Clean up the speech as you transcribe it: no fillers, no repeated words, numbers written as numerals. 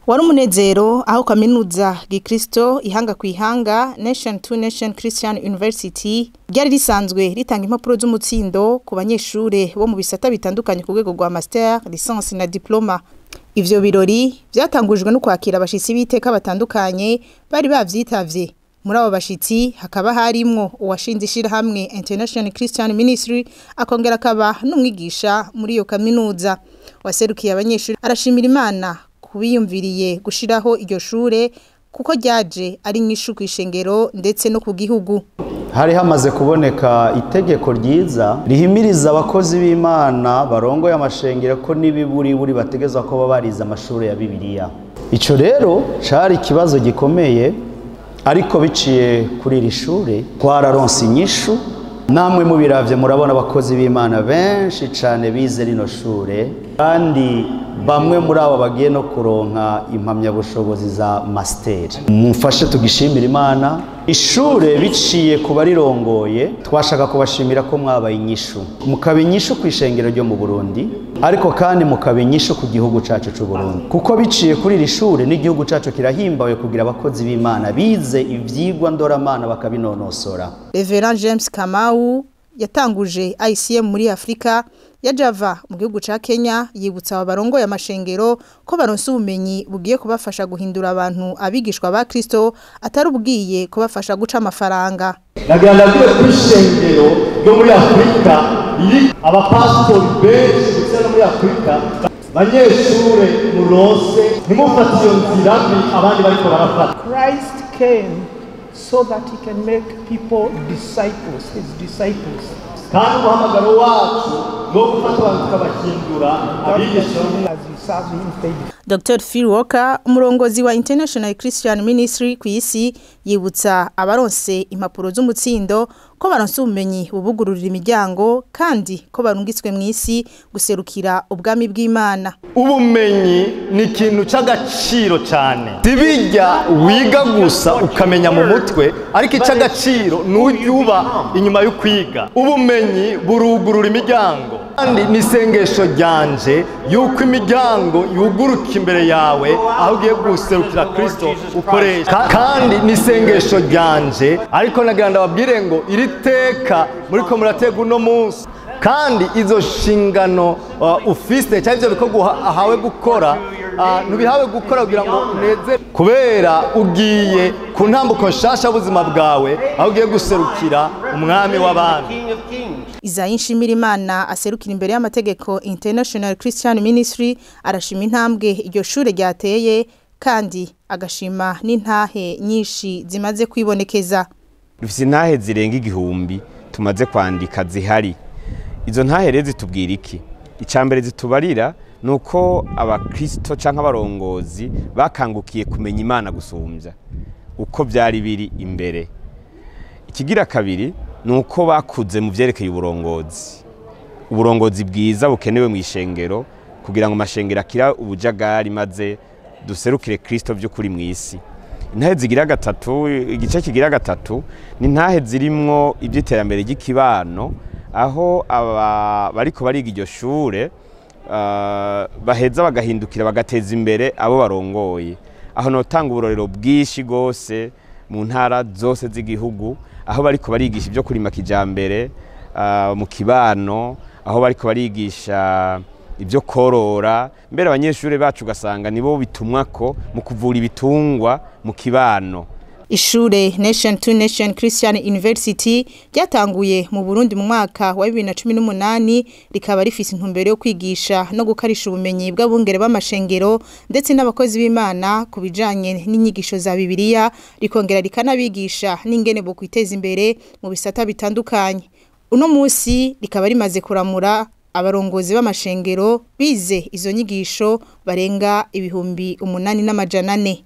Wari umunezero aho kaminuza gikristo ihanga kwihanga Nation to Nation Christian University ryari risanzwe ritanga impapuro z'umutsindo ku banyeshure bo mu bisata bitandukanye ku rwego rwa master, licence na diploma. Ivyo birori vyatangujwe no kwakira abashitsi biteka batandukanye bari bavyitavye. Muri abo bashitsi hakaba harimwo uwashinze ishirahamwe International Christian Ministry akongera akaba n'umwigisha muri iyo kaminuza. Waserukiye abanyeshure arashimira Imana kubiyumviriye gushiraho iryo shure kuko ryaje ari nyishu kwishengero ndetse no ku gihugu. Hari hamaze kuboneka itegeko ryiza rihimiriza abakozi b'Imana barongoye amashengero ko nibiburi bategezwa ko babariza amashure ya Bibiliya. Ico rero cari ikibazo gikomeye, ariko biciye kuri iri shure twararonse inyishu. Namwe mubiravye murabona abakozi b'Imana benshi cane bize rino shure, kandi bamwe muri abo bagiye no kuronka impamya bushobozi za master. Mumfashe tugishimira Imana. Ishure biciye kuba rirongoye twashaka kubashimira ko mwabaye inyishu, mukaba inyishu kwishengero ryo mu Burundi, ariko kandi mukaba inyishu ku gihugu cacu c'u Burundi, kuko biciye kuri iri shure n'igihugu cacu kirahimbawe kugira abakozi b'Imana bize ivyigwa ndoramana bakabinonosora. Reverend James Kamau yatanguje ICM muri Afrika ya Java mu gihugu ca Kenya, yibutsa abarongoye amashengero ko baronse ubumenyi bugiye kubafasha guhindura abantu abigishwa ba Kristo atari ubwiye kubafasha guca amafaranga. Naganda kwishengero yo muri Afrika iri abapastori benshi ndetse no muri Afrika banyeshure muronse nimufata iyo nzira abandi bariko barafata. Christ came so that he can make people disciples, his disciples. Kandi umuhamagaro wacu no gufata abantu tukabahindura abigisha. Dr. Phil Walker, umurongozi wa International Christian Ministry ku isi, yibutsa abaronse impapuro z'umutsindo ko baronse ubumenyi bubugururira imiryango kandi ko barungitswe mu isi guserukira ubwami bw'Imana. Ubumenyi ni ikintu cy'agaciro cyane. Tibijya wiga gusa ukamenya mu mutwe, ariko icy'agaciro n'ubyuba inyuma yo kwiga. Ubumenyi burugurura imiryango, kandi nisengesho ryanje yuko imiryango yuguruka imbere yawe aho ugiye guserukira Kristo ukoresha. Kandi nisengesho ryanje, ariko naganda babwire ngo iri teka muri ko muratega uno munsi, kandi izo shingano ufise cyangwa ivyo biko ahawe gukora nubihawe gukora kugira ngo uneze, kubera ugiye ku ntambuko nshasha buzima bwawe aho ugiye guserukira umwami w'abandi. Isayi Nshimirimana aserukira imbere y'amategeko International Christian Ministry arashima intambwe iryo shure ryateye, kandi agashima n'intahe nyinshi zimaze kwibonekeza. Dufise intahe zirenga igihumbi tumaze kwandika zihari. Izo ntahe rero zitubwira iki? Icambere zitubarira nuko abakristo canke abarongozi bakangukiye kumenya Imana gusumvya uko byari biri imbere. Ikigira kabiri nuko bakuze mu vyerekeye uburongozi bwiza bukenewe mu ishengero kugira ngo amashengero akira ubujagari maze duserukire Kristo by'ukuri mu isi. Intahe zigira gatatu, igice kigira gatatu ni intahe zirimwo iby'iterambere ry'ikibano, aho bariko bariga iryo shure baheza bagahindukira bagateza imbere abo barongoye. Aho notanga uburorero bwishi gose mu ntara zose z'igihugu, aho bariko barigisha ibyo kurima kijambere mu kibano, aho bariko barigisha ibyo korora, mbere abanyeshure bacu gasanga nibo bitumwako mu kuvura ibitungwa mu kibano. Ishure Nation to Nation Christian University ryatanguye mu Burundi mu mwaka wa 2018, rikaba rifise intumbero yo kwigisha no gukarisha ubumenyi bw'abungere b'amashengero ndetse n'abakozi b'Imana ku bijanye n'inyigisho za Bibiliya, rikongera rikanabigisha n'ingene bo kwiteza imbere mu bisata bitandukanye. Uno musi rikaba rimaze kuramura abarongozi b'amashengero bize izo nyigisho barenga 8,400.